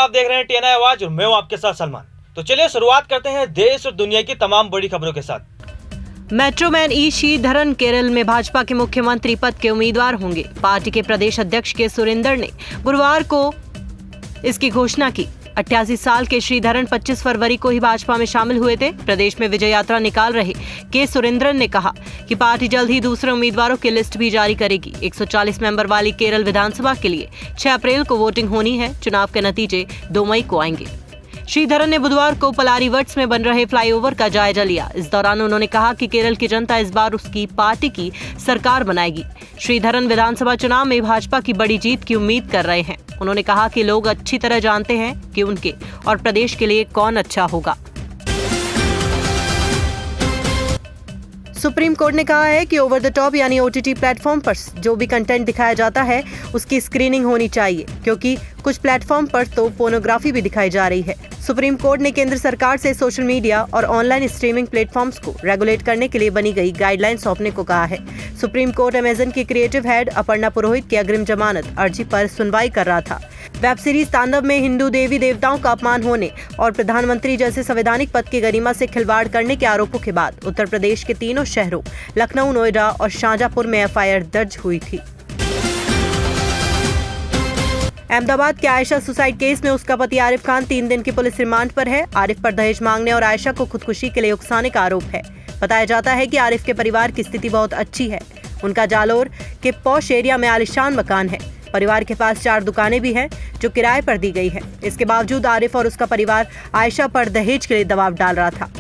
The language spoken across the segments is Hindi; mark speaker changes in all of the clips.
Speaker 1: आप देख रहे हैं टीएनआई आवाज और मैं हूं आपके साथ सलमान। तो चलिए शुरुआत करते हैं देश और दुनिया की तमाम बड़ी खबरों के साथ।
Speaker 2: मेट्रोमैन ई श्रीधरन केरल में भाजपा के मुख्यमंत्री पद के उम्मीदवार होंगे। पार्टी के प्रदेश अध्यक्ष के सुरेंद्र ने गुरुवार को इसकी घोषणा की। 88 साल के श्रीधरन 25 फरवरी को ही भाजपा में शामिल हुए थे। प्रदेश में विजय यात्रा निकाल रहे के सुरेंद्रन ने कहा कि पार्टी जल्द ही दूसरे उम्मीदवारों की लिस्ट भी जारी करेगी। 140 मेंबर वाली केरल विधानसभा के लिए 6 अप्रैल को वोटिंग होनी है। चुनाव के नतीजे 2 मई को आएंगे। श्रीधरन ने बुधवार को पलारीवर्ट्स में बन रहे फ्लाईओवर का जायजा लिया। इस दौरान उन्होंने कहा कि केरल की जनता इस बार उसकी पार्टी की सरकार बनाएगी। श्रीधरन विधानसभा चुनाव में भाजपा की बड़ी जीत की उम्मीद कर रहे हैं। उन्होंने कहा कि लोग अच्छी तरह जानते हैं कि उनके और प्रदेश के लिए कौन अच्छा होगा। सुप्रीम कोर्ट ने कहा है कि ओवर द टॉप यानी ओटीटी प्लेटफॉर्म पर जो भी कंटेंट दिखाया जाता है उसकी स्क्रीनिंग होनी चाहिए, क्योंकि कुछ प्लेटफॉर्म पर तो पोर्नोग्राफी भी दिखाई जा रही है। सुप्रीम कोर्ट ने केंद्र सरकार से सोशल मीडिया और ऑनलाइन स्ट्रीमिंग प्लेटफॉर्म्स को रेगुलेट करने के लिए बनी गई गाइडलाइन सौंपने को कहा है। सुप्रीम कोर्ट अमेजन की क्रिएटिव हेड अपर्णा पुरोहित की अग्रिम जमानत अर्जी पर सुनवाई कर रहा था। वेब सीरीज तांडव में हिंदू देवी देवताओं का अपमान होने और प्रधानमंत्री जैसे संवैधानिक पद की गरिमा से खिलवाड़ करने के आरोपों के बाद उत्तर प्रदेश के तीनों शहरों लखनऊ, नोएडा और शाहजहांपुर में एफआईआर दर्ज हुई थी। अहमदाबाद के आयशा सुसाइड केस में उसका पति आरिफ खान 3 दिन की पुलिस रिमांड पर है। आरिफ पर दहेज मांगने और आयशा को खुदकुशी के लिए उकसाने का आरोप है। बताया जाता है कि आरिफ के परिवार की स्थिति बहुत अच्छी है। उनका जालोर के पॉश एरिया में आलीशान मकान है। परिवार के पास 4 दुकानें भी हैं जो किराए पर दी गई हैं। इसके बावजूद आरिफ और उसका परिवार आयशा पर दहेज के लिए दबाव डाल रहा था।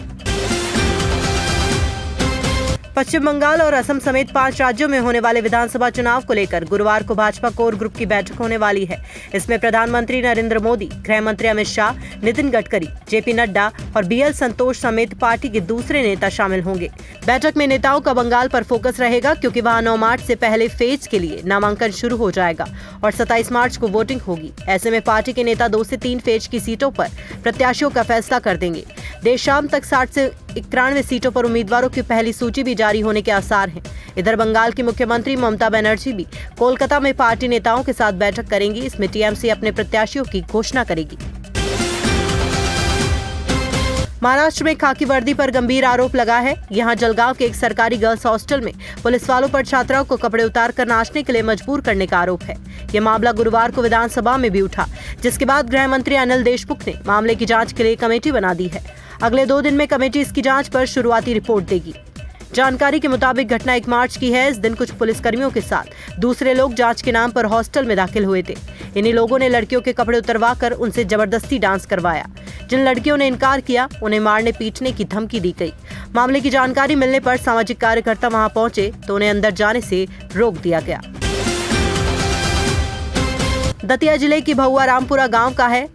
Speaker 2: पश्चिम बंगाल और असम समेत 5 राज्यों में होने वाले विधानसभा चुनाव को लेकर गुरुवार को भाजपा कोर ग्रुप की बैठक होने वाली है। इसमें प्रधानमंत्री नरेंद्र मोदी, गृह मंत्री अमित शाह, नितिन गडकरी, जेपी नड्डा और बीएल संतोष समेत पार्टी के दूसरे नेता शामिल होंगे। बैठक में नेताओं का बंगाल पर फोकस रहेगा, क्योंकि वहां 9 मार्च से पहले फेज के लिए नामांकन शुरू हो जाएगा और 27 मार्च को वोटिंग होगी। ऐसे में पार्टी के नेता 2 से 3 फेज की सीटों पर प्रत्याशियों का फैसला कर देंगे। देर शाम तक 60 से 91 सीटों पर उम्मीदवारों की पहली सूची भी जारी होने के आसार हैं। इधर बंगाल की मुख्यमंत्री ममता बनर्जी भी कोलकाता में पार्टी नेताओं के साथ बैठक करेंगी। इसमें टीएमसी अपने प्रत्याशियों की घोषणा करेगी। महाराष्ट्र में खाकी वर्दी पर गंभीर आरोप लगा है। यहां जलगांव के एक सरकारी गर्ल्स हॉस्टल में पुलिस वालों पर छात्राओं को कपड़े उतारकर नाचने के लिए मजबूर करने का आरोप है। यह मामला गुरुवार को विधानसभा में भी उठा, जिसके बाद गृह मंत्री अनिल देशमुख ने मामले की जांच के लिए कमेटी बना दी है। अगले 2 दिन में कमेटी इसकी जांच पर शुरुआती रिपोर्ट देगी। जानकारी के मुताबिक घटना 1 मार्च की है। इस दिन कुछ पुलिसकर्मियों के साथ दूसरे लोग जांच के नाम पर हॉस्टल में दाखिल हुए थे। इन्हीं लोगों ने लड़कियों के कपड़े उतरवाकर उनसे जबरदस्ती डांस करवाया। जिन लड़कियों ने इनकार किया उन्हें मारने पीटने की धमकी दी गई। मामले की जानकारी मिलने पर सामाजिक कार्यकर्ता वहां पहुंचे तो उन्हें अंदर जाने से रोक दिया गया। दतिया जिले की भहुआ रामपुरा गाँव का है,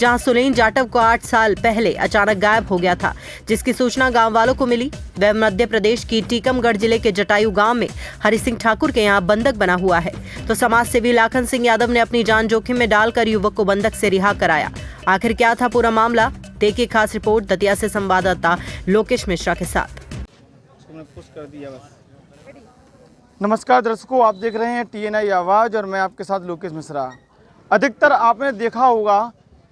Speaker 2: जहां सुनील जाटव को 8 साल पहले अचानक गायब हो गया था, जिसकी सूचना गांव वालों को मिली। वह मध्य प्रदेश की टीकमगढ़ जिले के जटायू गांव में हरि सिंह ठाकुर के यहां बंधक बना हुआ है। तो समाज सेवी लाखन सिंह यादव ने अपनी जान जोखिम में डालकर युवक को बंधक से रिहा कराया। आखिर क्या था पूरा मामला, देखिए खास रिपोर्ट दतिया से संवाददाता लोकेश मिश्रा के साथ।
Speaker 3: नमस्कार दर्शकों, आप देख रहे हैं टीएनआई आवाज और मैं आपके साथ लोकेश मिश्रा। अधिकतर आपने देखा होगा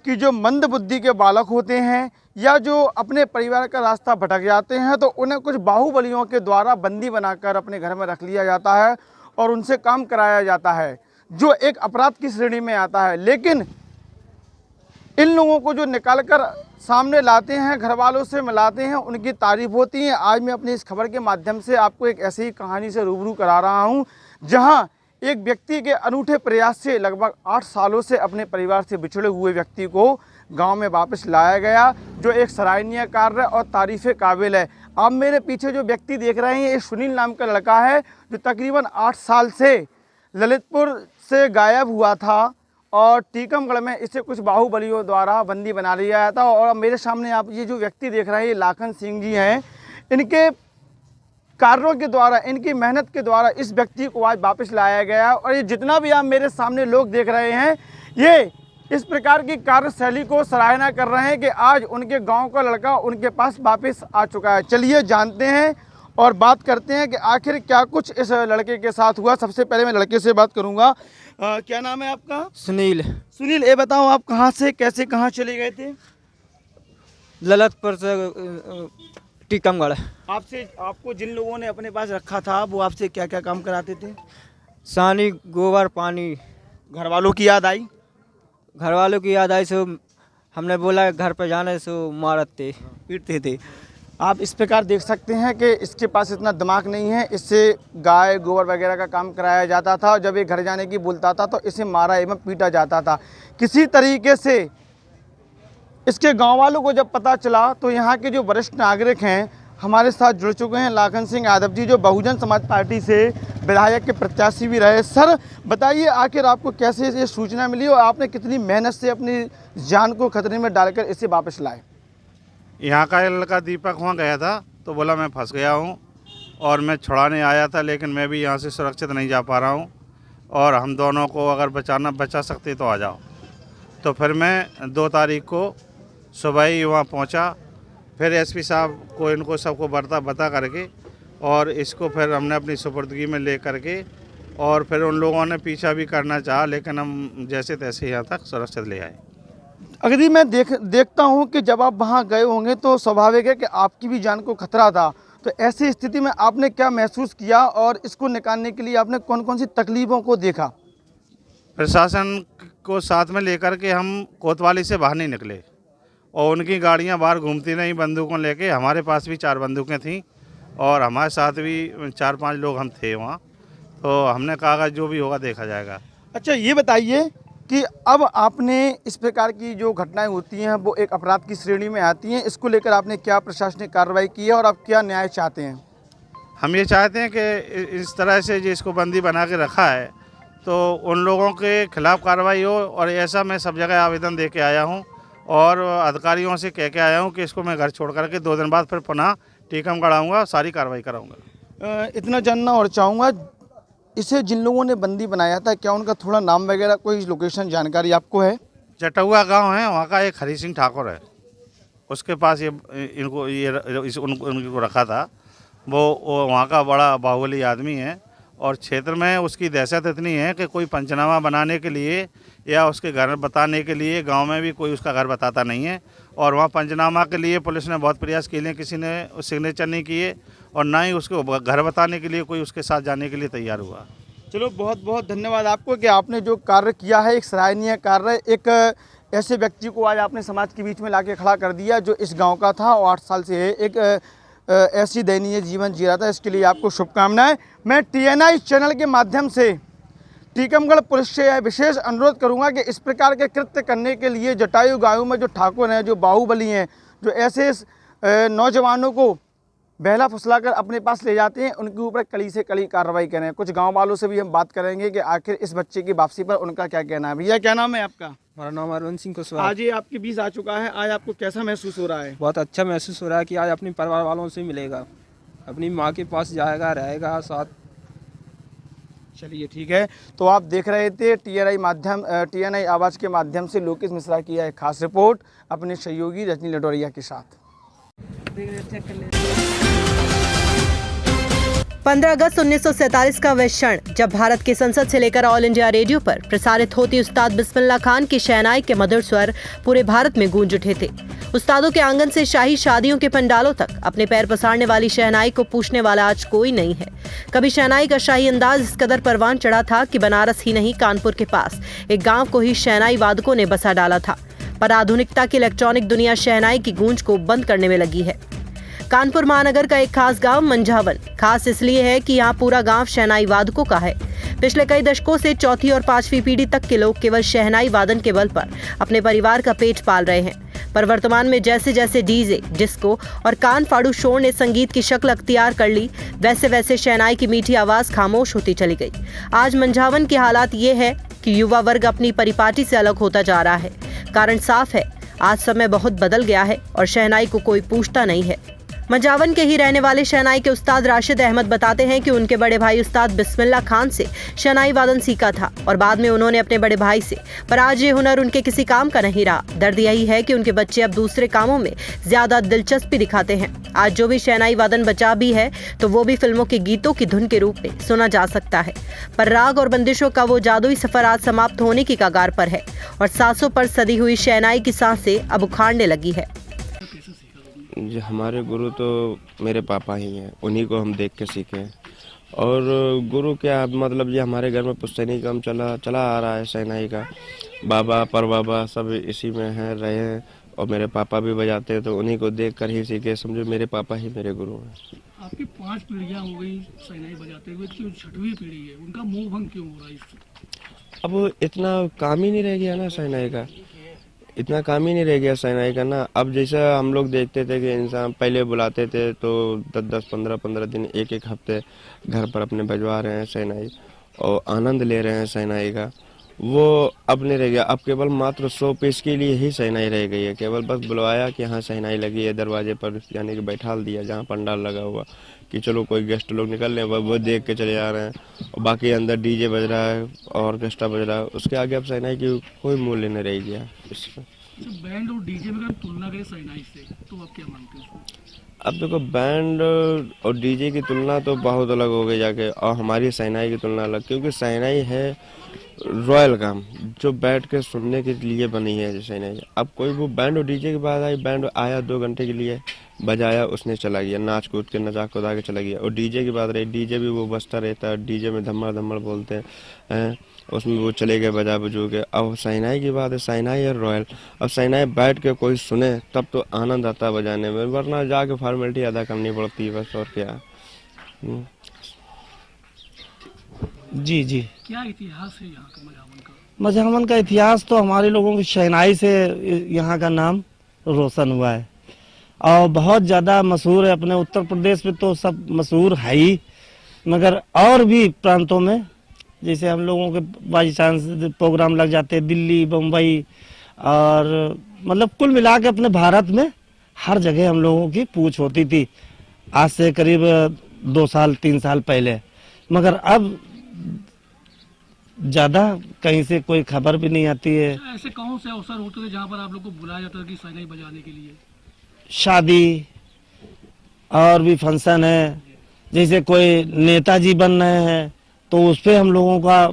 Speaker 3: कि जो मंद बुद्धि के बालक होते हैं या जो अपने परिवार का रास्ता भटक जाते हैं तो उन्हें कुछ बाहुबलियों के द्वारा बंदी बनाकर अपने घर में रख लिया जाता है और उनसे काम कराया जाता है, जो एक अपराध की श्रेणी में आता है। लेकिन इन लोगों को जो निकाल कर सामने लाते हैं, घर वालों से मिलाते हैं, उनकी तारीफ होती है। आज मैं अपनी इस खबर के माध्यम से आपको एक ऐसी ही कहानी से रूबरू करा रहा हूँ, जहाँ एक व्यक्ति के अनूठे प्रयास से लगभग 8 सालों से अपने परिवार से बिछड़े हुए व्यक्ति को गांव में वापस लाया गया, जो एक सराहनीय कार्य और तारीफ़ काबिल है। आप मेरे पीछे जो व्यक्ति देख रहे हैं, ये सुनील नाम का लड़का है, जो तकरीबन 8 साल से ललितपुर से गायब हुआ था और टीकमगढ़ में इसे कुछ बाहुबलियों द्वारा बंदी बना लिया गया था। और मेरे सामने आप ये जो व्यक्ति देख रहे हैं, ये लाखन सिंह जी हैं। इनके कार्यों के द्वारा, इनकी मेहनत के द्वारा इस व्यक्ति को आज वापस लाया गया। और ये जितना भी आप मेरे सामने लोग देख रहे हैं, ये इस प्रकार की कार्यशैली को सराहना कर रहे हैं कि आज उनके गांव का लड़का उनके पास वापस आ चुका है। चलिए जानते हैं और बात करते हैं कि आखिर क्या कुछ इस लड़के के साथ हुआ। सबसे पहले मैं लड़के से बात करूंगा। क्या नाम है आपका?
Speaker 4: सुनील।
Speaker 3: सुनील, ये बताओ आप कहाँ से कैसे कहाँ चले गए थे?
Speaker 4: ललितपुर से टीकमगढ़।
Speaker 3: आपको जिन लोगों ने अपने पास रखा था वो आपसे क्या क्या काम कराते थे?
Speaker 4: सानी, गोबर, पानी।
Speaker 3: घर वालों की याद आई?
Speaker 4: घर वालों की याद आई सो हमने बोला घर पर जाने सो मारते
Speaker 3: पीटते थे। आप इस प्रकार देख सकते हैं कि इसके पास इतना दिमाग नहीं है। इससे गाय गोबर वगैरह का काम कराया जाता था और जब ये घर जाने की बोलता था तो इसे मारा एवं पीटा जाता था। किसी तरीके से इसके गांव वालों को जब पता चला तो यहाँ के जो वरिष्ठ नागरिक हैं हमारे साथ जुड़ चुके हैं। लाखन सिंह यादव जी जो बहुजन समाज पार्टी से विधायक के प्रत्याशी भी रहे। सर बताइए, आखिर आपको कैसे ये सूचना मिली और आपने कितनी मेहनत से अपनी जान को खतरे में डालकर इसे वापस लाए?
Speaker 5: यहाँ का लड़का दीपक वहाँ गया था तो बोला मैं फंस गया हूँ और मैं छुड़ाने आया था, लेकिन मैं भी यहाँ से सुरक्षित नहीं जा पा रहा हूँ और हम दोनों को अगर बचा सकते तो आ जाओ। तो फिर मैं 2 तारीख को सुबह ही वहाँ पहुँचा। फिर एसपी साहब को इनको सबको बता करके और इसको फिर हमने अपनी सुपुर्दगी में ले करके और फिर उन लोगों ने पीछा भी करना चाहा, लेकिन हम जैसे तैसे यहाँ तक सुरक्षित ले आए।
Speaker 3: अगली मैं देखता हूँ कि जब आप वहाँ गए होंगे तो स्वाभाविक है कि आपकी भी जान को खतरा था। तो ऐसी स्थिति में आपने क्या महसूस किया और इसको निकालने के लिए आपने कौन कौन सी तकलीफ़ों को देखा?
Speaker 5: प्रशासन को साथ में लेकर के हम कोतवाली से बाहर नहीं निकले और उनकी गाड़ियां बाहर घूमती नहीं बंदूकों लेके। हमारे पास भी 4 बंदूकें थीं और हमारे साथ भी 4-5 लोग हम थे वहाँ। तो हमने कहा जो भी होगा देखा जाएगा।
Speaker 3: अच्छा, ये बताइए कि अब आपने इस प्रकार की जो घटनाएं होती हैं वो एक अपराध की श्रेणी में आती हैं, इसको लेकर आपने क्या प्रशासनिक कार्रवाई की है और आप क्या न्याय चाहते हैं?
Speaker 5: हम ये चाहते हैं कि इस तरह से जिसको बंदी बना के रखा है तो उन लोगों के खिलाफ़ कार्रवाई हो। और ऐसा मैं सब जगह आवेदन दे के आया हूँ और अधिकारियों से कह के आया हूँ कि इसको मैं घर छोड़ करके 2 दिन बाद फिर पुनः टीकमगढ़ आऊँगा, सारी कार्रवाई कराऊँगा।
Speaker 3: इतना जानना और चाहूँगा, इसे जिन लोगों ने बंदी बनाया था क्या उनका थोड़ा नाम वगैरह कोई लोकेशन जानकारी आपको है?
Speaker 5: चटुआ गांव है, वहाँ का एक हरी सिंह ठाकुर है, उसके पास उनको रखा था। वो वहाँ का बड़ा बाहुबली आदमी है और क्षेत्र में उसकी दहशत इतनी है कि कोई पंचनामा बनाने के लिए या उसके घर बताने के लिए गांव में भी कोई उसका घर बताता नहीं है। और वहाँ पंचनामा के लिए पुलिस ने बहुत प्रयास किए, किसी ने सिग्नेचर नहीं किए और ना ही उसको घर बताने के लिए कोई उसके साथ जाने के लिए तैयार हुआ।
Speaker 3: चलो, बहुत बहुत धन्यवाद आपको कि आपने जो कार्य किया है, एक सराहनीय कार्य। एक ऐसे व्यक्ति को आज आपने समाज के बीच में लाके खड़ा कर दिया जो इस गांव का था और 8 साल से है एक ऐसी दयनीय जीवन जी रहा था। इसके लिए आपको शुभकामनाएं। मैं TNI चैनल के माध्यम से टीकमगढ़ पुलिस से यह विशेष अनुरोध करूंगा कि इस प्रकार के कृत्य करने के लिए जटायु गायों में जो ठाकुर हैं, जो बाहुबली हैं, जो ऐसे नौजवानों को बहला फुसलाकर अपने पास ले जाते हैं, उनके ऊपर कड़ी से कड़ी कार्रवाई करें। कुछ गांव वालों से भी हम बात करेंगे कि आखिर इस बच्चे की वापसी पर उनका क्या कहना है। भैया, क्या नाम है आपका?
Speaker 4: हमारा नाम अरविंद सिंह कुशवाहा।
Speaker 3: आज ये आपके बीच आ चुका है, आज आपको कैसा महसूस हो रहा है?
Speaker 4: बहुत अच्छा महसूस हो रहा है कि आज अपने परिवार वालों से मिलेगा, अपनी माँ के पास जाएगा, रहेगा साथ।
Speaker 3: चलिए, ठीक है। तो आप देख रहे थे TNI आवाज़ के माध्यम से लोकेश मिश्रा की एक खास रिपोर्ट अपने सहयोगी रजनी लडोरिया के साथ।
Speaker 2: 15 अगस्त 1947 का वह क्षण जब भारत की संसद से लेकर ऑल इंडिया रेडियो पर प्रसारित होती उस्ताद बिस्मिल्लाह खान की शहनाई के मधुर स्वर पूरे भारत में गूंज उठे थे। उस्तादों के आंगन से शाही शादियों के पंडालों तक अपने पैर पसारने वाली शहनाई को पूछने वाला आज कोई नहीं है। कभी शहनाई का शाही अंदाज इस कदर परवान चढ़ा था कि बनारस ही नहीं, कानपुर के पास एक गाँव को ही शहनाई वादकों ने बसा डाला था। पर आधुनिकता की इलेक्ट्रॉनिक दुनिया शहनाई की गूंज को बंद करने में लगी है। कानपुर महानगर का एक खास गांव मंझावन खास इसलिए है कि यहाँ पूरा गांव शहनाई वादकों का है। पिछले कई दशकों से 4वीं और 5वीं पीढ़ी तक के लोग केवल शहनाई वादन के बल पर अपने परिवार का पेट पाल रहे हैं। पर वर्तमान में जैसे जैसे डीजे, डिस्को और कान फाड़ू शोर ने संगीत की शक्ल अख्तियार कर ली, वैसे वैसे शहनाई की मीठी आवाज खामोश होती चली गई। आज मंझावन के हालात ये है कि युवा वर्ग अपनी परिपाटी से अलग होता जा रहा है। कारण साफ है, आज समय बहुत बदल गया है और शहनाई को कोई पूछता नहीं है। मजावन के ही रहने वाले शहनाई के उस्ताद राशिद अहमद बताते हैं कि उनके बड़े भाई उस्ताद बिस्मिल्लाह खान से शहनाई वादन सीखा था और बाद में उन्होंने अपने बड़े भाई से, पर आज ये हुनर उनके किसी काम का नहीं रहा। दर्द यही है कि उनके बच्चे अब दूसरे कामों में ज्यादा दिलचस्पी दिखाते हैं। आज जो भी शहनाई वादन बचा भी है तो वो भी फिल्मों के गीतों की धुन के रूप में सुना जा सकता है, पर राग और बंदिशों का वो जादुई सफर आज समाप्त होने की कगार पर है और सांसों पर सदी हुई शहनाई की सांसें अब उखाड़ने लगी है।
Speaker 6: जो हमारे गुरु तो मेरे पापा ही हैं, उन्हीं को हम देख के सीखे हैं। और गुरु क्या मतलब ये हमारे घर में पुश्तैनी काम चला आ रहा है। शहनाई का बाबा परबाबा सब इसी में हैं रहे हैं और मेरे पापा भी बजाते हैं, तो उन्हीं को देख कर ही सीखे। समझो मेरे पापा ही मेरे गुरु हैं।
Speaker 7: आपकी 5 पीढ़ियां हो गई शहनाई बजाते हुए, जो 6वीं पीढ़ी है उनका मोह भंग क्यों हो रहा है इससे?
Speaker 6: अब इतना काम ही नहीं रह गया ना शहनाई का, इतना काम ही नहीं रह गया शहनाई का ना। अब जैसे हम लोग देखते थे कि इंसान पहले बुलाते थे तो 10-10, 15-15 दिन, एक हफ्ते घर पर अपने बजवा रहे हैं शहनाई और आनंद ले रहे हैं शहनाई का, वो अब नहीं रह गया। अब केवल मात्र 100 पीस के लिए ही शहनाई रह गई है। केवल बस बुलवाया कि हाँ शहनाई लगी है दरवाजे पर, यानी कि बैठाल दिया जहाँ पंडाल लगा हुआ कि चलो कोई गेस्ट लोग निकल रहे हैं वो देख के चले जा रहे हैं, और बाकी अंदर डीजे बज रहा है और ऑर्केस्ट्रा बज रहा है। उसके आगे अब शहनाई की कोई मूल्य नहीं रह गया इसमें।
Speaker 7: बैंड और डीजे में अगर तुलना करें शहनाई से तो आप क्या मानते हैं?
Speaker 6: अब देखो बैंड और डीजे की तुलना तो बहुत अलग हो गई जाके, और हमारी शहनाई की तुलना अलग, क्योंकि शहनाई है रॉयल काम जो बैठ के सुनने के लिए बनी है शहनाई। अब कोई वो बैंड और डीजे के बाद आई, बैंड आया 2 घंटे के लिए बजाया, उसने चला गया, नाच कूद के नचा कूदा के चला गया। और डीजे की बात रही, डीजे भी वो बजता रहता है, डीजे में धम्मड़ धम्मड़ बोलते हैं, उसमें वो चले गए बजा बजू के। अब शहनाई की बात है, शहनाई है रॉयल। अब शहनाई बैठ के कोई सुने तब तो आनंद आता है बजाने में, वरना जाके फॉर्मेलिटी अदा करनी पड़ती है बस, और क्या।
Speaker 8: जी
Speaker 7: क्या इतिहास है यहाँ का मजावन का?
Speaker 8: मजावन का इतिहास तो हमारे लोगों की शहनाई से यहाँ का नाम रोशन हुआ है और बहुत ज़्यादा मशहूर है। अपने उत्तर प्रदेश में तो सब मशहूर है ही, मगर और भी प्रांतों में जैसे हम लोगों के बाई चांस प्रोग्राम लग जाते हैं दिल्ली, बम्बई, और मतलब कुल मिला के अपने भारत में हर जगह हम लोगों की पूछ होती थी आज से करीब 2-3 साल पहले। मगर अब ज़्यादा कहीं से कोई खबर भी नहीं आती है।
Speaker 7: ऐसे कौन से अवसर होते थे जहाँ पर आप लोग को बुलाया जाता था कि शहनाई बजाने के लिए?
Speaker 8: शादी और भी फंक्शन है, जैसे कोई नेताजी बन रहे हैं तो उस पे हम लोगों का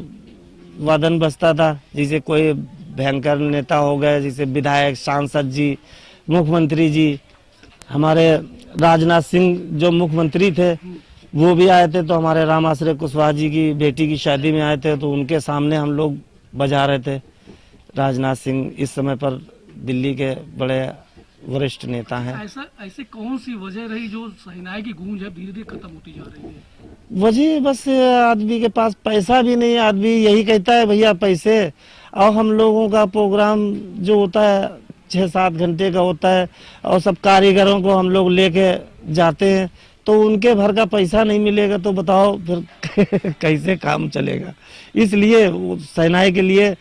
Speaker 8: वादन बजता था। जैसे कोई भयंकर नेता हो गए, जैसे विधायक, सांसद जी, मुख्यमंत्री जी, हमारे राजनाथ सिंह जो मुख्यमंत्री थे वो भी आए थे, तो हमारे राम आश्रय कुशवाहा जी की बेटी की शादी में आए थे, तो उनके सामने हम लोग बजा रहे थे। राजनाथ सिंह इस समय पर दिल्ली के बड़े वरिष्ठ नेता हैं।
Speaker 7: ऐसे कौन सी वजह रही जो शहनाई की गूंज है धीरे धीरे खत्म होती जा रही है?
Speaker 8: वजह बस आदमी के पास पैसा भी नहीं, आदमी यही कहता है भैया पैसे। और हम लोगों का प्रोग्राम जो होता है 6-7 घंटे का होता है और सब कारीगरों को हम लोग लेके जाते हैं, तो उनके भर का पैसा नहीं मिलेगा तो बताओ फिर कैसे काम चलेगा। इसलिए शहनाई के लिए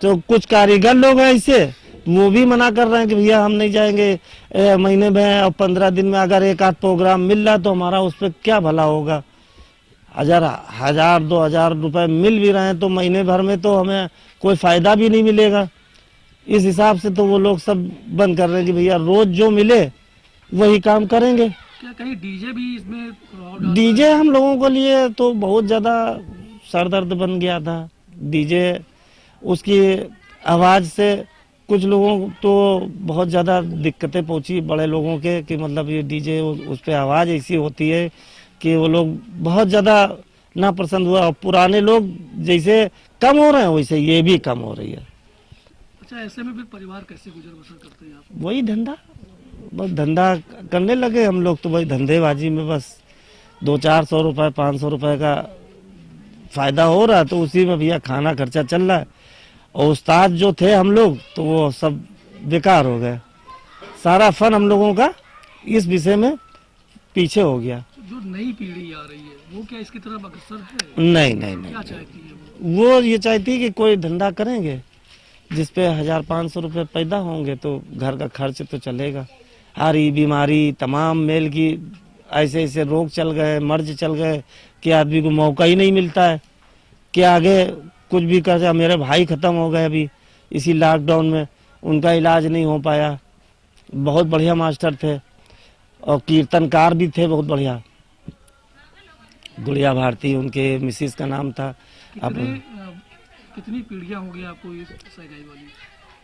Speaker 8: तो कुछ कारीगर लोग हैं ऐसे, वो भी मना कर रहे हैं कि भैया हम नहीं जाएंगे महीने में, और 15 दिन में अगर 1-8 प्रोग्राम मिल रहा तो हमारा उस पर क्या भला होगा। 1000-2000 रुपए मिल भी रहे हैं तो महीने भर में तो हमें कोई फायदा भी नहीं मिलेगा। इस हिसाब से तो वो लोग सब बंद कर रहे हैं कि भैया रोज जो मिले वही काम करेंगे।
Speaker 7: क्या कहीं डीजे भी इसमें?
Speaker 8: डीजे हम लोगों के लिए तो बहुत ज़्यादा सरदर्द बन गया था। डीजे उसकी आवाज़ से कुछ लोगों तो बहुत ज़्यादा दिक्कतें पहुंची, बड़े लोगों के, कि मतलब ये डीजे उस पर आवाज़ ऐसी होती है कि वो लोग बहुत ज़्यादा नापसंद हुआ। और पुराने लोग जैसे कम हो रहे हैं वैसे ये भी कम हो रही है।
Speaker 7: अच्छा, ऐसे में फिर परिवार कैसे गुजर बसर करते हैं आप?
Speaker 8: वही धंधा, बस धंधा करने लगे हम लोग तो वही धंधेबाजी में बस 200-400 रुपये 500 रुपये का फ़ायदा हो रहा है, तो उसी में भैया खाना खर्चा चल रहा है। और उस्ताद जो थे हम लोग तो वो सब बेकार हो गए। सारा फन हम लोगों का इस विषय में पीछे हो गया।
Speaker 7: जो नई पीढ़ी आ रही है वो क्या इसकी तरफ अग्रसर है?
Speaker 8: नहीं,
Speaker 7: क्या चाहती है
Speaker 8: वो ये चाहती है कि कोई धंधा करेंगे जिसपे 1000-500 रुपये पैदा होंगे तो घर का खर्च तो चलेगा। हारी बीमारी तमाम मेल की ऐसे ऐसे रोग चल गए, मर्ज चल गए कि आदमी को मौका ही नहीं मिलता है कि आगे कुछ भी कर जाए। मेरे भाई ख़त्म हो गए अभी इसी लॉकडाउन में, उनका इलाज नहीं हो पाया। बहुत बढ़िया मास्टर थे और कीर्तनकार भी थे बहुत बढ़िया। गुड़िया भारती उनके मिसिस का नाम था। अब
Speaker 7: कितनी पीढ़ियां हो गई आपको ये सहगाई वाली?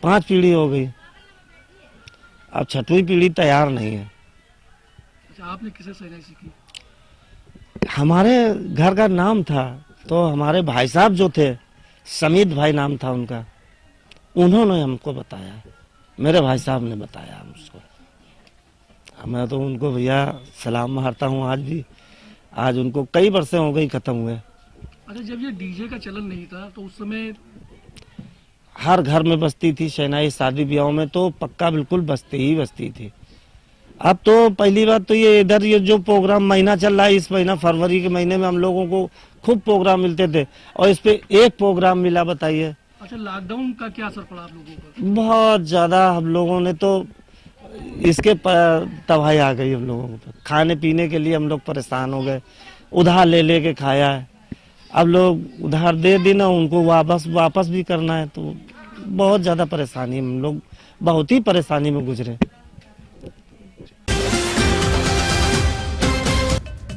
Speaker 8: 5 पीढ़ी हो गई, अब 6वीं पीढ़ी तैयार नहीं है।
Speaker 7: अच्छा, आपने किसे सहगाई सीखी?
Speaker 8: हमारे घर का नाम था तो हमारे भाई साहब जो थे, समीत भाई नाम था उनका, उन्होंने हमको बताया, मेरे भाई साहब ने बताया मुझको। मैं तो उनको भैया सलाम मारता हूँ आज भी। आज उनको कई वर्षे हो गई ख़त्म हुए।
Speaker 7: अच्छा, जब ये डीजे का चलन नहीं था तो उस समय
Speaker 8: हर घर में बजती थी शहनाई, शादी ब्याहों में तो पक्का बिल्कुल बजती थी। अब तो पहली बात तो ये इधर ये जो प्रोग्राम महीना चल रहा है, इस महीना फरवरी के महीने में हम लोगों को खूब प्रोग्राम मिलते थे और इस पे एक प्रोग्राम मिला, बताइए।
Speaker 7: अच्छा, लॉकडाउन का क्या असर पड़ा आप लोगों पर?
Speaker 8: बहुत ज़्यादा हम लोगों ने तो इसके तबाही आ गई हम लोगों को। खाने पीने के लिए हम लोग परेशान हो गए, उधार ले के खाया है। अब लोग उधार दे दी ना, उनको वापस भी करना है, तो बहुत ज़्यादा परेशानी, हम लोग बहुत ही परेशानी में गुजरे।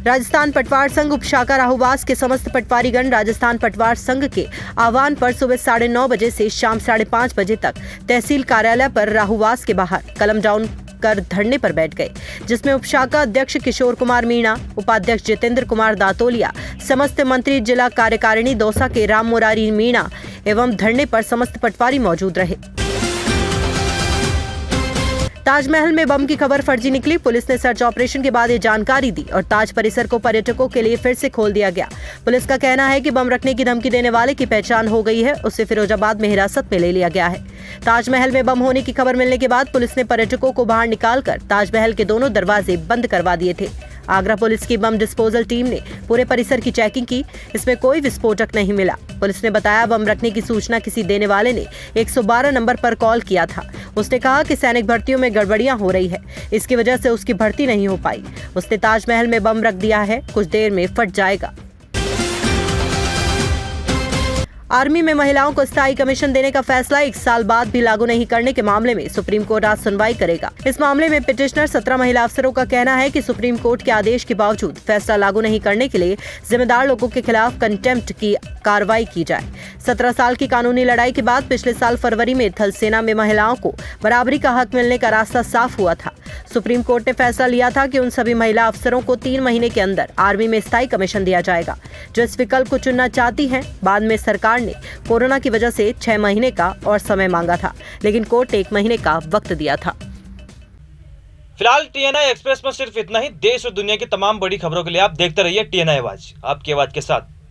Speaker 2: राजस्थान पटवार संघ उपशाखा राहुवास के समस्त पटवारीगण राजस्थान पटवार संघ के आह्वान पर सुबह 9:30 बजे से शाम 5:30 बजे तक तहसील कार्यालय पर राहुवास के बाहर कलम डाउन कर धरने पर बैठ गए, जिसमें उपशाखा अध्यक्ष किशोर कुमार मीणा, उपाध्यक्ष जितेंद्र कुमार दातोलिया, समस्त मंत्री, जिला कार्यकारिणी दौसा के राम मुरारी मीणा एवं धरने पर समस्त पटवारी मौजूद रहे। ताजमहल में बम की खबर फर्जी निकली। पुलिस ने सर्च ऑपरेशन के बाद ये जानकारी दी और ताज परिसर को पर्यटकों के लिए फिर से खोल दिया गया। पुलिस का कहना है कि बम रखने की धमकी देने वाले की पहचान हो गई है, उसे फिरोजाबाद में हिरासत में ले लिया गया है। ताजमहल में बम होने की खबर मिलने के बाद पुलिस ने पर्यटकों को बाहर निकालकर ताजमहल के दोनों दरवाजे बंद करवा दिए थे। आगरा पुलिस की बम डिस्पोजल टीम ने पूरे परिसर की चेकिंग की, इसमें कोई विस्फोटक नहीं मिला। पुलिस ने बताया बम रखने की सूचना किसी देने वाले ने 112 नंबर पर कॉल किया था। उसने कहा कि सैनिक भर्तियों में गड़बड़ियां हो रही है, इसकी वजह से उसकी भर्ती नहीं हो पाई। उसने ताजमहल में बम रख दिया है, कुछ देर में फट जाएगा। आर्मी में महिलाओं को स्थायी कमीशन देने का फैसला 1 साल बाद भी लागू नहीं करने के मामले में सुप्रीम कोर्ट आज सुनवाई करेगा। इस मामले में पिटिशनर 17 महिला अफसरों का कहना है कि सुप्रीम कोर्ट के आदेश के बावजूद फैसला लागू नहीं करने के लिए जिम्मेदार लोगों के खिलाफ कंटेम्प्ट की कार्रवाई की जाए। 17 साल की कानूनी लड़ाई के बाद पिछले साल फरवरी में थल सेना में महिलाओं को बराबरी का हक मिलने का रास्ता साफ हुआ था। सुप्रीम कोर्ट ने फैसला लिया था कि उन सभी महिला अफसरों को 3 महीने के अंदर आर्मी में स्थायी कमीशन दिया जाएगा जो इस विकल्प को चुनना चाहती हैं। बाद में सरकार ने कोरोना की वजह से 6 महीने का और समय मांगा था, लेकिन कोर्ट 1 महीने का वक्त दिया था।
Speaker 1: फिलहाल TNI एक्सप्रेस में सिर्फ इतना ही। देश और दुनिया की तमाम बड़ी खबरों के लिए आप देखते रहिए TNI आवाज, आपकी आवाज के साथ।